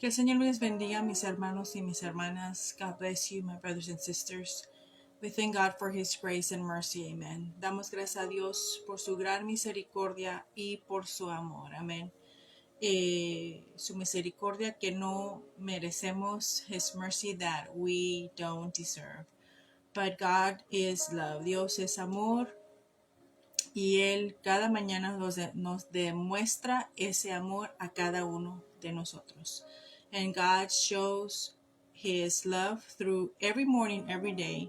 Que el Señor les bendiga, mis hermanos y mis hermanas. God bless you, my brothers and sisters. We thank God for His grace and mercy. Amen. Damos gracias a Dios por su gran misericordia y por su amor. Amén. Su misericordia que no merecemos. His mercy that we don't deserve. But God is love. Dios es amor. Y Él cada mañana nos demuestra ese amor a cada uno de nosotros. And God shows His love through every morning, every day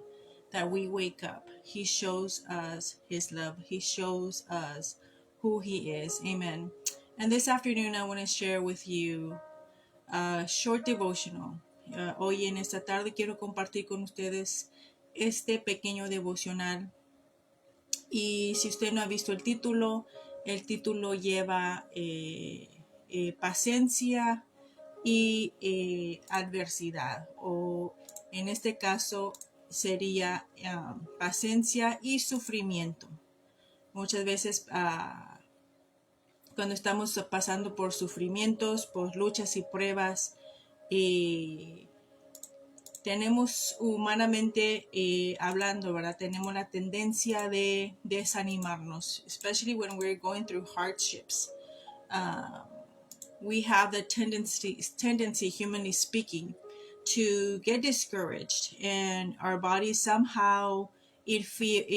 that we wake up. He shows us His love. He shows us who He is. Amen. And this afternoon, I want to share with you a short devotional. Hoy en esta tarde quiero compartir con ustedes este pequeño devocional. Y si usted no ha visto el título lleva paciencia y adversidad, o en este caso sería paciencia y sufrimiento. Muchas veces cuando estamos pasando por sufrimientos, por luchas y pruebas, tenemos humanamente hablando, ¿verdad? Tenemos la tendencia de desanimarnos, especially when we're going through hardships. We have the tendency, humanly speaking, to get discouraged, and our body somehow it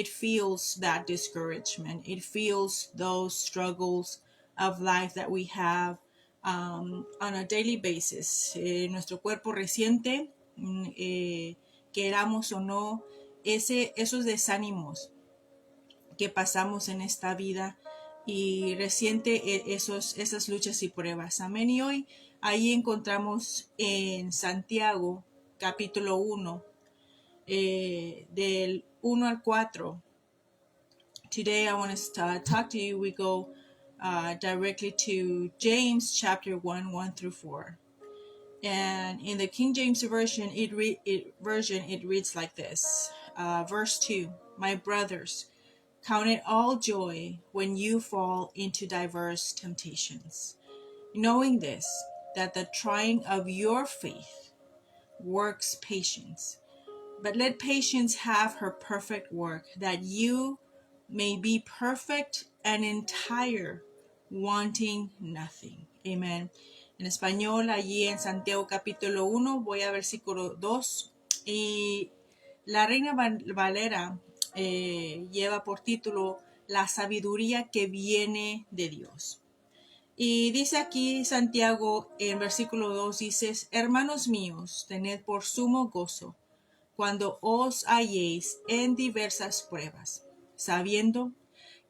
feels that discouragement. It feels those struggles of life that we have on a daily basis. Nuestro cuerpo resiente, queramos o no, esos desánimos que pasamos en esta vida y resiente esas luchas y pruebas. Amén. Y hoy ahí encontramos en Santiago capítulo 1 del 1 al 4. Today I want to talk to you. We go directly to James chapter 1 through 4. And in the King James Version, it reads like this. Verse 2, My brothers, count it all joy when you fall into diverse temptations, knowing this, that the trying of your faith works patience. But let patience have her perfect work, that you may be perfect and entire, wanting nothing. Amen. En español, allí en Santiago capítulo 1, voy a versículo 2. Y la Reina Valera lleva por título La sabiduría que viene de Dios. Y dice aquí Santiago en versículo 2, dice: Hermanos míos, tened por sumo gozo cuando os halléis en diversas pruebas, sabiendo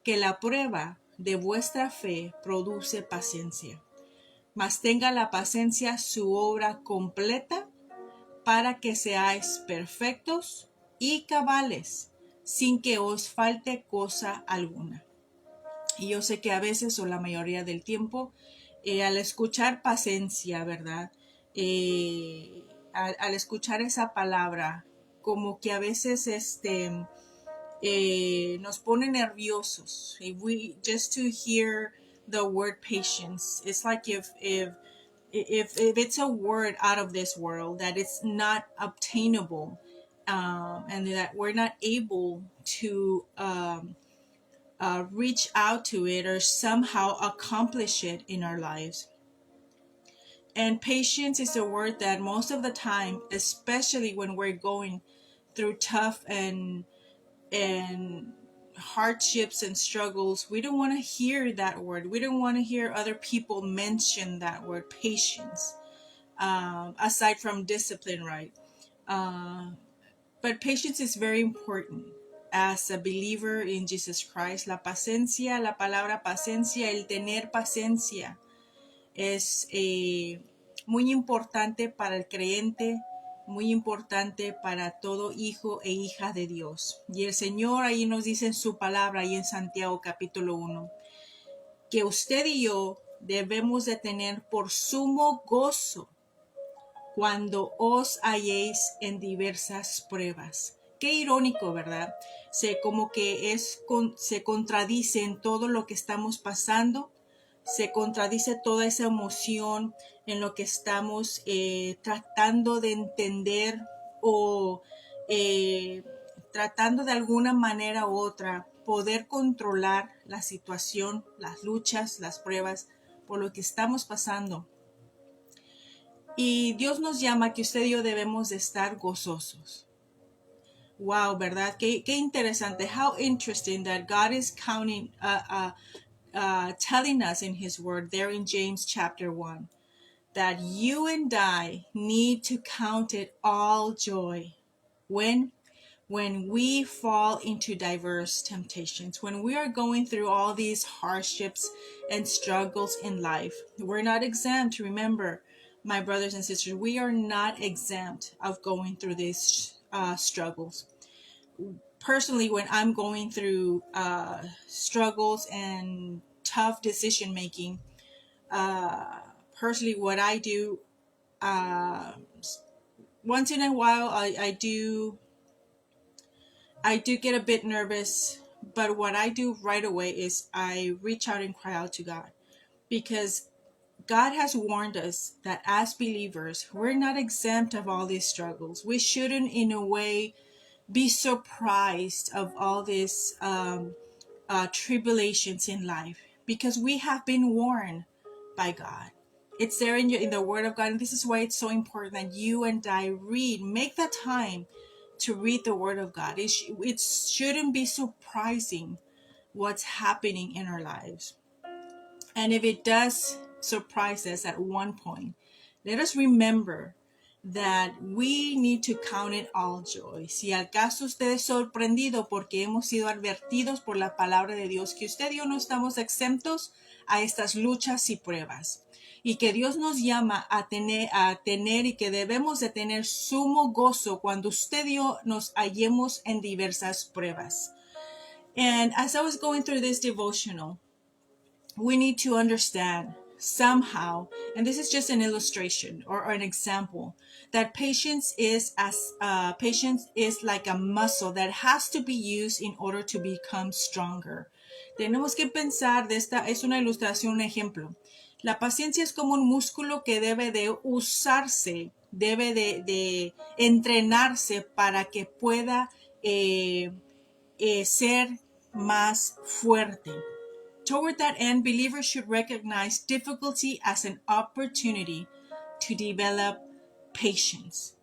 que la prueba de vuestra fe produce paciencia. Mas tenga la paciencia su obra completa, para que seáis perfectos y cabales, sin que os falte cosa alguna. Y yo sé que a veces, o la mayoría del tiempo, al escuchar paciencia, ¿verdad? Al escuchar esa palabra, como que a veces nos pone nerviosos. If we just to hear the word patience, it's like if it's a word out of this world, that it's not obtainable, and that we're not able to reach out to it or somehow accomplish it in our lives. And patience is a word that most of the time, especially when we're going through tough and hardships and struggles, we don't want to hear that word. We don't want to hear other people mention that word, patience, aside from discipline, right? But patience is very important as a believer in Jesus Christ. La paciencia, la palabra paciencia, el tener paciencia es muy importante para el creyente, muy importante para todo hijo e hija de Dios. Y el Señor ahí nos dice en su palabra, ahí en Santiago capítulo 1, que usted y yo debemos de tener por sumo gozo cuando os halléis en diversas pruebas. Qué irónico, ¿verdad? Como que se contradice en todo lo que estamos pasando. se contradice toda esa emoción en lo que estamos tratando de entender o tratando de alguna manera u otra poder controlar la situación, las luchas, las pruebas por lo que estamos pasando. Y Dios nos llama que usted y yo debemos de estar gozosos. Wow, ¿verdad? Qué interesante. How interesting that God is telling us in His Word there in James chapter 1 that you and I need to count it all joy when we fall into diverse temptations, when we are going through all these hardships and struggles in life. We're not exempt. Remember, my brothers and sisters, we are not exempt of going through these struggles. Personally, when I'm going through struggles and tough decision making, personally, what I do, once in a while, I do get a bit nervous, but what I do right away is I reach out and cry out to God, because God has warned us that as believers, we're not exempt of all these struggles. We shouldn't, in a way, be surprised of all these tribulations in life, because we have been warned by God. It's there in the Word of God, and this is why it's so important that you and I make the time to read the Word of God. It shouldn't be surprising what's happening in our lives. And if it does surprise us at one point, let us remember that we need to count it all joy. Si acaso usted es sorprendido porque hemos sido advertidos por la palabra de Dios que usted y yo no estamos exentos a estas luchas y pruebas, y que Dios nos llama a tener y que debemos de tener sumo gozo cuando usted y yo nos hallemos en diversas pruebas. And as I was going through this devotional, we need to understand somehow, and this is just an illustration or an example, that patience is like a muscle that has to be used in order to become stronger. Tenemos que pensar es una ilustración, un ejemplo. La paciencia es como un músculo que debe de usarse, debe de entrenarse para que pueda ser más fuerte. Toward that end, believers should recognize difficulty as an opportunity to develop patience.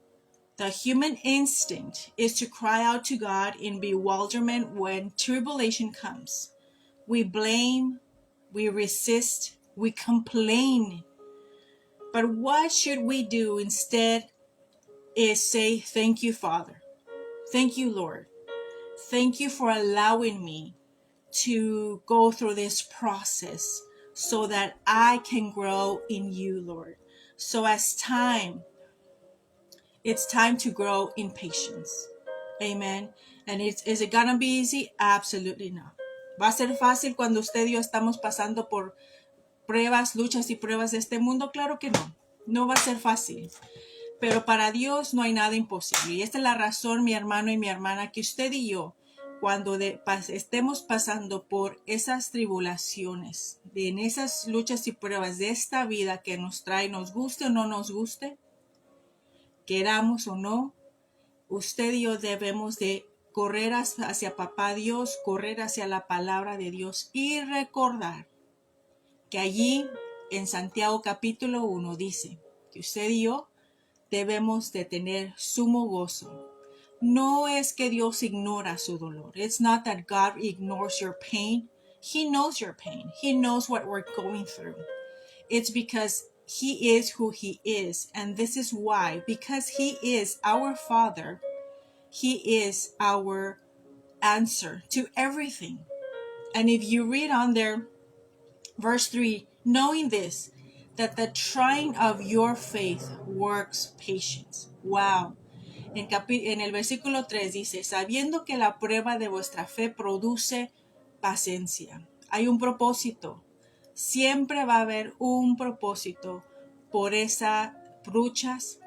The human instinct is to cry out to God in bewilderment when tribulation comes. We blame, we resist, we complain. But what should we do instead is say, thank you, Father. Thank you, Lord. Thank you for allowing me to go through this process so that I can grow in you, Lord. So it's time to grow in patience. Amen. And is it gonna be easy? Absolutely not. ¿Va a ser fácil cuando usted y yo estamos pasando por pruebas, luchas y pruebas de este mundo? Claro que no. No va a ser fácil. Pero para Dios no hay nada imposible. Y esta es la razón, mi hermano y mi hermana, que usted y yo, cuando estemos pasando por esas tribulaciones, en esas luchas y pruebas de esta vida que nos trae, nos guste o no nos guste, queramos o no, usted y yo debemos de correr hacia Papá Dios, correr hacia la palabra de Dios y recordar que allí en Santiago capítulo 1 dice que usted y yo debemos de tener sumo gozo. No es que Dios ignora su dolor. It's not that God ignores your pain. He knows your pain. He knows what we're going through. It's because He is who He is. And this is why, because He is our Father, He is our answer to everything. And if you read on there, verse 3, knowing this, that the trying of your faith works patience. Wow. En el versículo 3 dice, sabiendo que la prueba de vuestra fe produce paciencia. Hay un propósito. Siempre va a haber un propósito por esas luchas,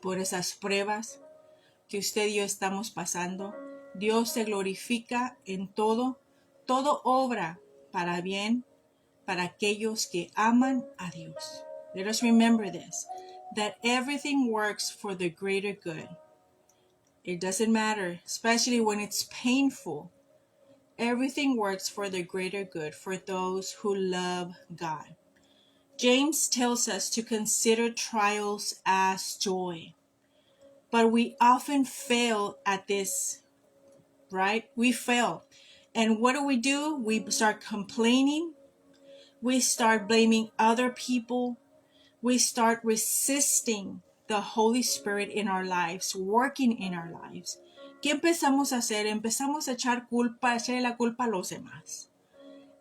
por esas pruebas que usted y yo estamos pasando. Dios se glorifica en todo. Todo obra para bien para aquellos que aman a Dios. Let us remember this, that everything works for the greater good. It doesn't matter, especially when it's painful. Everything works for the greater good for those who love God. James tells us to consider trials as joy. But we often fail at this, right? We fail. And what do? We start complaining. We start blaming other people. We start resisting the Holy Spirit in our lives, working in our lives. ¿Qué empezamos a hacer? Empezamos a echarle la culpa a los demás.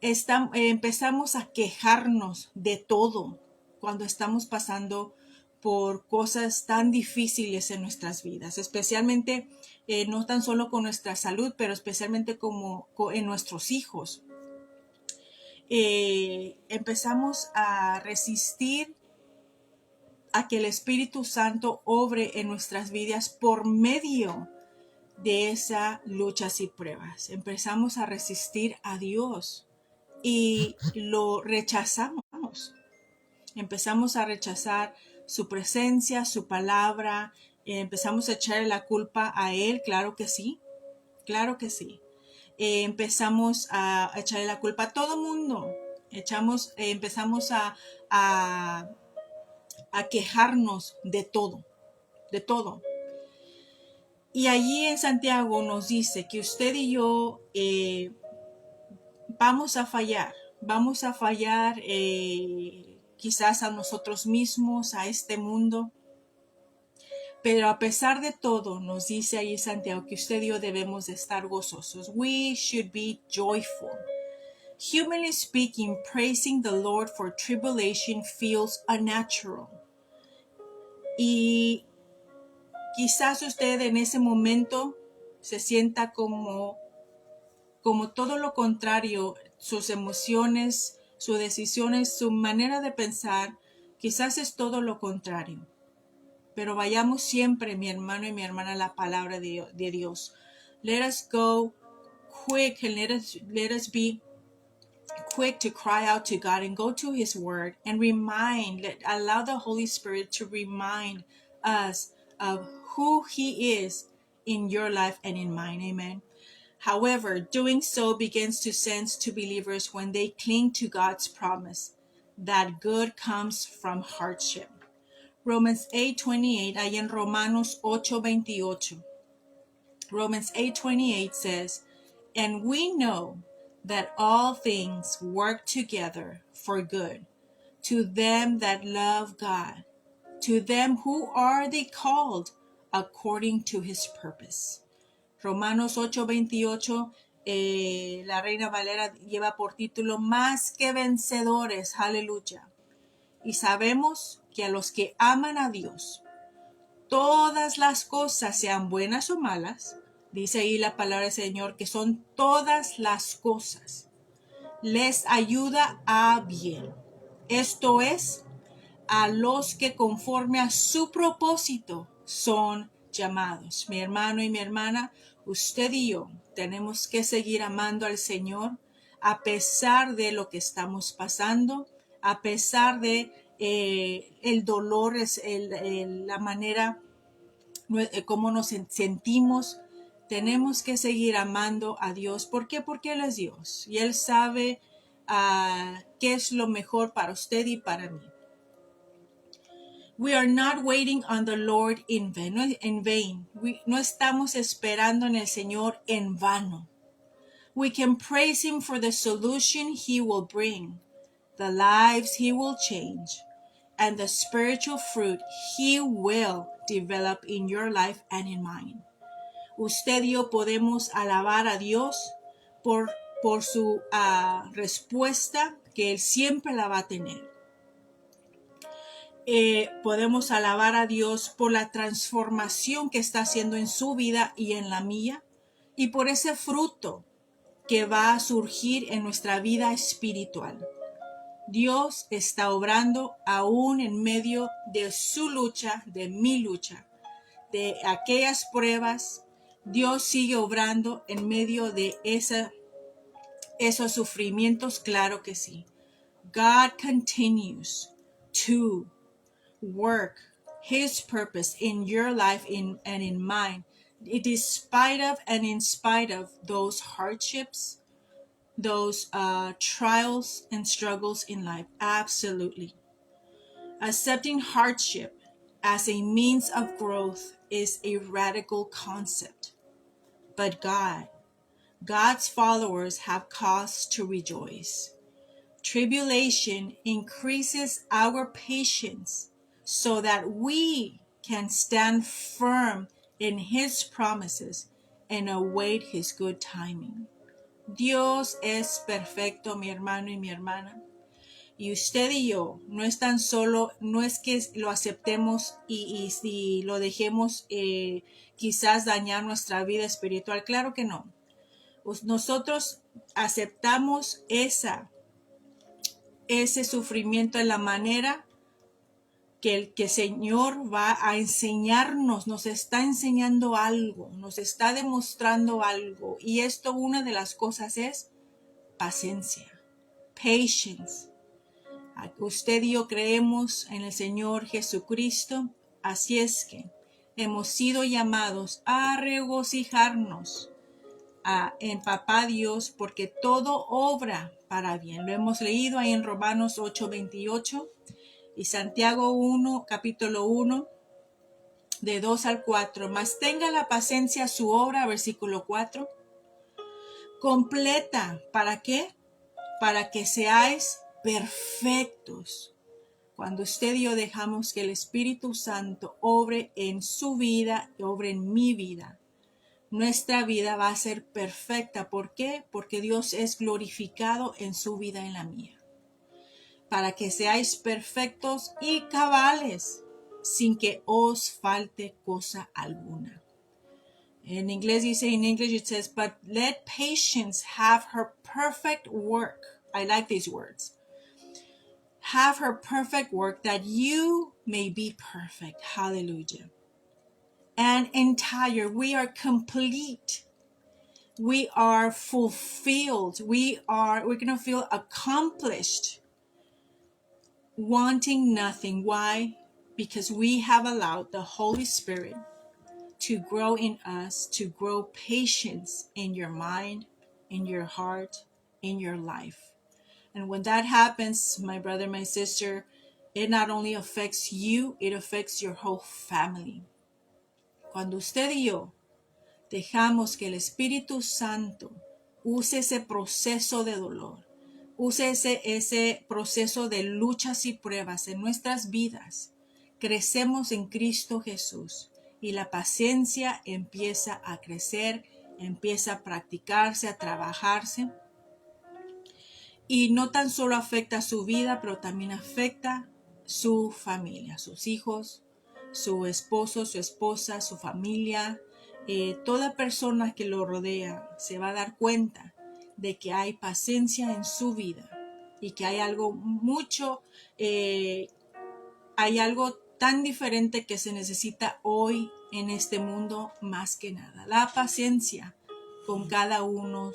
Empezamos a quejarnos de todo cuando estamos pasando por cosas tan difíciles en nuestras vidas, especialmente no tan solo con nuestra salud, pero especialmente en nuestros hijos. Empezamos a resistir a que el Espíritu Santo obre en nuestras vidas por medio de esas luchas y pruebas. Empezamos a resistir a Dios y lo rechazamos. Empezamos a rechazar su presencia, su palabra. Empezamos a echarle la culpa a Él, claro que sí. Claro que sí. Empezamos a echarle la culpa a todo mundo. Empezamos a quejarnos de todo. De todo. Y allí en Santiago nos dice que usted y yo vamos a fallar quizás a nosotros mismos, a este mundo, pero a pesar de todo nos dice ahí Santiago que usted y yo debemos de estar gozosos. We should be joyful. Humanly speaking, praising the Lord for tribulation feels unnatural. Y quizás usted en ese momento se sienta como todo lo contrario, sus emociones, sus decisiones, su manera de pensar, quizás es todo lo contrario. Pero vayamos siempre, mi hermano y mi hermana, a la palabra de Dios. Let us go quick and let us be quick to cry out to God and go to His Word and allow the Holy Spirit to remind us of who He is in your life and in mine. Amen. However, doing so begins to sense to believers when they cling to God's promise that good comes from hardship. Romans 8:28, ahí en Romanos 8:28. Romans 8:28 says, and we know that all things work together for good to them that love God, to them who are the called according to His purpose. Romanos 8:28, la Reina Valera lleva por título Más que vencedores, aleluya. Y sabemos que a los que aman a Dios, todas las cosas, sean buenas o malas, dice ahí la palabra del Señor, que son todas las cosas, les ayuda a bien. Esto es, a los que conforme a su propósito son llamados. Mi hermano y mi hermana, usted y yo tenemos que seguir amando al Señor a pesar de lo que estamos pasando, a pesar de el dolor, la manera como nos sentimos. Tenemos que seguir amando a Dios. ¿Por qué? Porque Él es Dios y Él sabe qué es lo mejor para usted y para mí. We are not waiting on the Lord in vain. No estamos esperando en el Señor en vano. We can praise Him for the solution He will bring, the lives He will change, and the spiritual fruit He will develop in your life and in mine. Usted y yo podemos alabar a Dios por su respuesta que Él siempre la va a tener. Podemos alabar a Dios por la transformación que está haciendo en su vida y en la mía, y por ese fruto que va a surgir en nuestra vida espiritual. Dios está obrando aún en medio de su lucha, de mi lucha, de aquellas pruebas. Dios sigue obrando en medio de esos sufrimientos, claro que sí. God continues to work His purpose in your life and in mine, despite of and in spite of those hardships, those trials and struggles in life. Absolutely. Accepting hardship as a means of growth is a radical concept. But God's followers have cause to rejoice. Tribulation increases our patience so that we can stand firm in His promises and await His good timing. Dios es perfecto, mi hermano y mi hermana. Y usted y yo no es tan solo, no es que lo aceptemos y lo dejemos quizás dañar nuestra vida espiritual. Claro que no. Nosotros aceptamos ese sufrimiento en la manera que el Señor va a enseñarnos, nos está enseñando algo, nos está demostrando algo. Y esto, una de las cosas es paciencia, patience. Usted y yo creemos en el Señor Jesucristo, así es que hemos sido llamados a regocijarnos en Papá Dios, porque todo obra para bien. Lo hemos leído ahí en Romanos 8:28 y Santiago 1, capítulo 1, de 2 al 4. Mas tenga la paciencia su obra, versículo 4, completa. ¿Para qué? Para que seáis perfectos. Cuando usted y yo dejamos que el Espíritu Santo obre en su vida y obre en mi vida, nuestra vida va a ser perfecta. ¿Por qué? Porque Dios es glorificado en su vida y en la mía. Para que seáis perfectos y cabales, sin que os falte cosa alguna. En inglés dice, in English it says, but let patience have her perfect work. I like these words. Have her perfect work, that you may be perfect. Hallelujah. And entire, we are complete. We are fulfilled. We're going to feel accomplished, wanting nothing. Why? Because we have allowed the Holy Spirit to grow in us, to grow patience in your mind, in your heart, in your life. And when that happens, my brother, my sister, it not only affects you, it affects your whole family. Cuando usted y yo dejamos que el Espíritu Santo use ese proceso de dolor, use ese proceso de luchas y pruebas en nuestras vidas, crecemos en Cristo Jesús y la paciencia empieza a crecer, empieza a practicarse, a trabajarse. Y no tan solo afecta su vida, pero también afecta su familia, sus hijos, su esposo, su esposa, su familia. Toda persona que lo rodea se va a dar cuenta de que hay paciencia en su vida y que hay algo hay algo tan diferente que se necesita hoy en este mundo más que nada. La paciencia con cada uno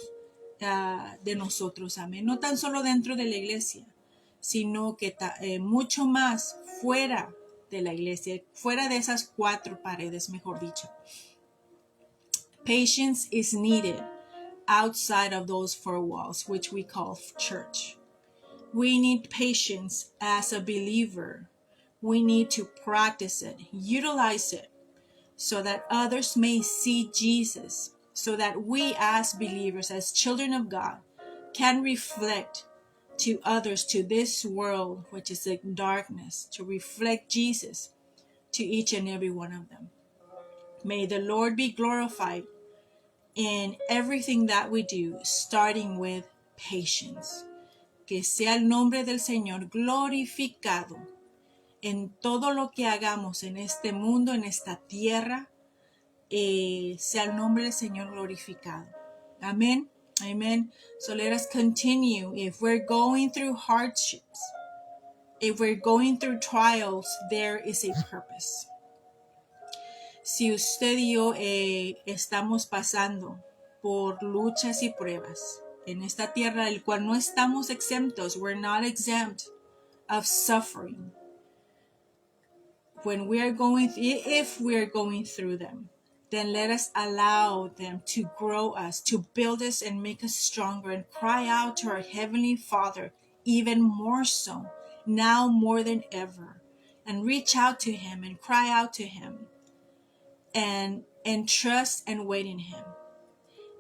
de nosotros, amén. No tan solo dentro de la iglesia, sino que mucho más fuera de la iglesia, fuera de esas cuatro paredes, mejor dicho. Patience is needed outside of those four walls, which we call church. We need patience as a believer. We need to practice it, utilize it, so that others may see Jesus, so that we as believers, as children of God, can reflect to others, to this world, which is in darkness, to reflect Jesus to each and every one of them. May the Lord be glorified in everything that we do, starting with patience. Que sea el nombre del Señor glorificado en todo lo que hagamos en este mundo, en esta tierra. Sea el nombre del Señor glorificado. Amen. Amen. So let us continue. If we're going through hardships, if we're going through trials, there is a purpose. Si usted y yo estamos pasando por luchas y pruebas, en esta tierra, del cual no estamos exentos. We're not exempt of suffering when we are going, if we are going through them. Then let us allow them to grow us, to build us and make us stronger, and cry out to our Heavenly Father even more so, now more than ever, and reach out to Him and cry out to Him and trust and wait in Him.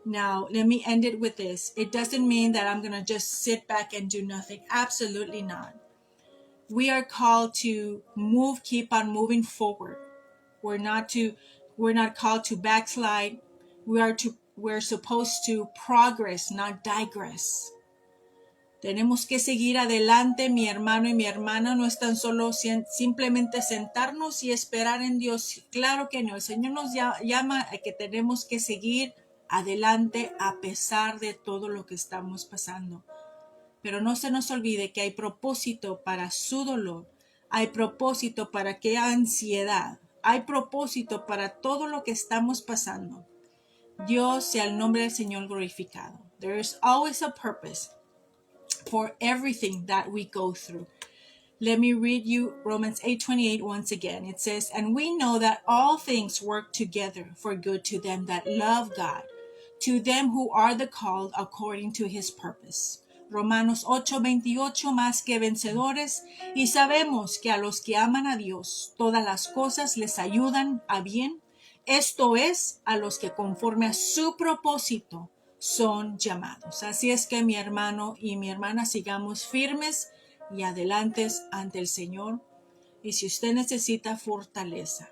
Now, let me end it with this. It doesn't mean that I'm going to just sit back and do nothing. Absolutely not. We are called to move, keep on moving forward. We're not called to backslide. We're supposed to progress, not digress. Tenemos que seguir adelante. Mi hermano y mi hermana no están solo simplemente sentarnos y esperar en Dios. Claro que no. El Señor nos llama a que tenemos que seguir adelante a pesar de todo lo que estamos pasando. Pero no se nos olvide que hay propósito para su dolor. Hay propósito para aquella ansiedad. Hay propósito para todo lo que estamos pasando. Dios sea el nombre del Señor glorificado. There is always a purpose for everything that we go through. Let me read you Romans 8:28 once again. It says, "And we know that all things work together for good to them that love God, to them who are the called according to His purpose." Romanos 8:28, más que vencedores, y sabemos que a los que aman a Dios, todas las cosas les ayudan a bien, esto es, a los que conforme a su propósito son llamados. Así es que mi hermano y mi hermana, sigamos firmes y adelantes ante el Señor. Y si usted necesita fortaleza,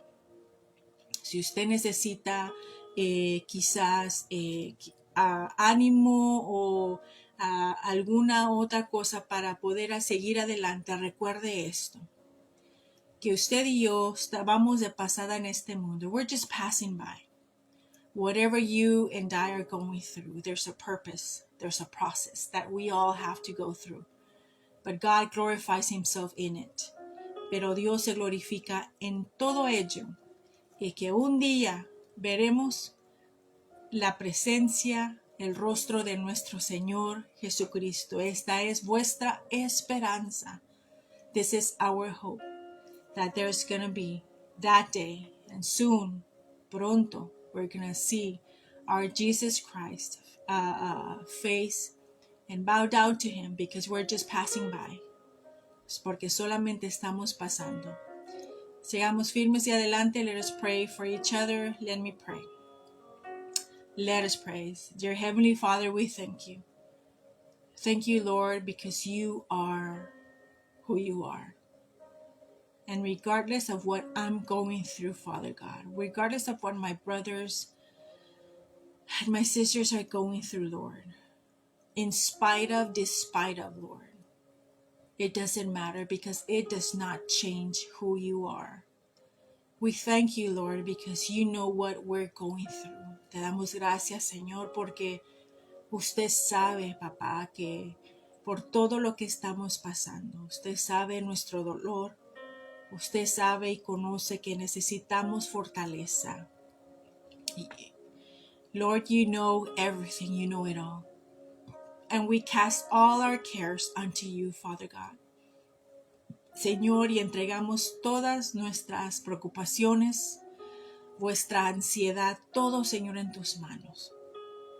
si usted necesita quizás ánimo o alguna otra cosa para poder seguir adelante, recuerde esto, que usted y yo vamos de pasada en este mundo. We're just passing by. Whatever you and I are going through, there's a purpose, there's a process that we all have to go through. But God glorifies Himself in it. Pero Dios se glorifica en todo ello, y que un día veremos la presencia, el rostro de nuestro Señor Jesucristo. Esta es vuestra esperanza. This is our hope, that there's going to be that day, and soon, pronto, we're going to see our Jesus Christ face and bow down to Him, because we're just passing by. Es porque solamente estamos pasando. Sigamos firmes y adelante. Let us pray for each other. Let me pray. Let us praise. Dear Heavenly Father, we thank you. Thank you, Lord, because you are who you are. And regardless of what I'm going through, Father God, regardless of what my brothers and my sisters are going through, Lord, in spite of, despite of, Lord, it doesn't matter, because it does not change who you are. We thank you, Lord, because you know what we're going through. Te damos gracias, Señor, porque usted sabe, papá, que por todo lo que estamos pasando, usted sabe nuestro dolor, usted sabe y conoce que necesitamos fortaleza. Lord, you know everything, you know it all. And we cast all our cares unto you, Father God. Señor, y entregamos todas nuestras preocupaciones, vuestra ansiedad, todo, Señor, en tus manos.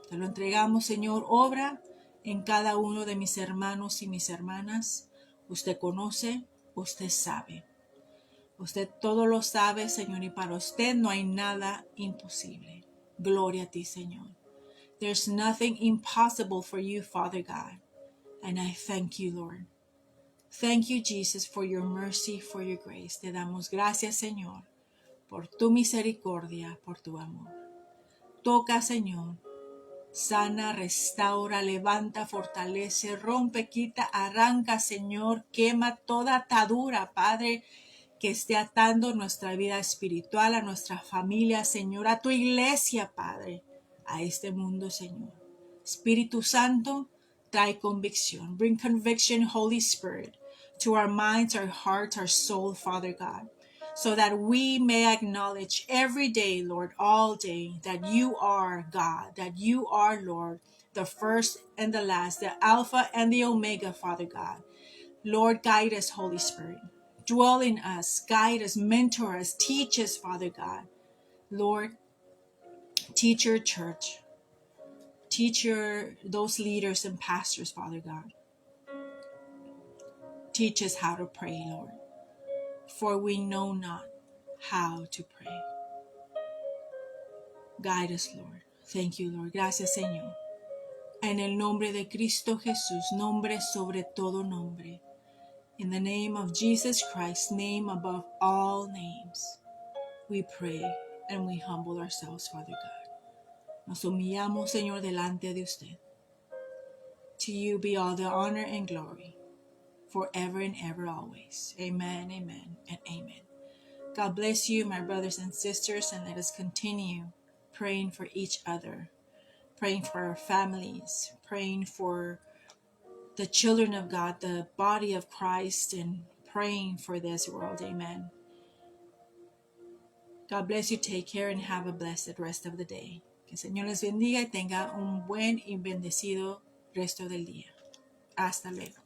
Te lo entregamos, Señor. Obra en cada uno de mis hermanos y mis hermanas. Usted conoce, usted sabe. Usted todo lo sabe, Señor, y para usted no hay nada imposible. Gloria a ti, Señor. There's nothing impossible for you, Father God. And I thank you, Lord. Thank you, Jesus, for your mercy, for your grace. Te damos gracias, Señor, por tu misericordia, por tu amor. Toca, Señor. Sana, restaura, levanta, fortalece, rompe, quita, arranca, Señor. Quema toda atadura, Padre, que esté atando nuestra vida espiritual, a nuestra familia, Señor, a tu iglesia, Padre, a este mundo, Señor. Espíritu Santo, trae convicción. Bring conviction, Holy Spirit, to our minds, our hearts, our soul, Father God, so that we may acknowledge every day, Lord, all day, that you are God, that you are Lord, the first and the last, the Alpha and the Omega, Father God. Lord, guide us, Holy Spirit. Dwell in us, guide us, mentor us, teach us, Father God. Lord, teach your church. Teach those leaders and pastors, Father God. Teach us how to pray, Lord, for we know not how to pray. Guide us, Lord. Thank you, Lord. Gracias, Señor. En el nombre de Cristo Jesús, nombre sobre todo nombre. In the name of Jesus Christ, name above all names, we pray and we humble ourselves, Father God. Nos humillamos, Señor, delante de usted. To you be all the honor and glory, forever and ever always. Amen, amen, and amen. God bless you, my brothers and sisters, and let us continue praying for each other, praying for our families, praying for the children of God, the body of Christ, and praying for this world. Amen. God bless you. Take care and have a blessed rest of the day. Que el Señor les bendiga y tenga un buen y bendecido resto del día. Hasta luego.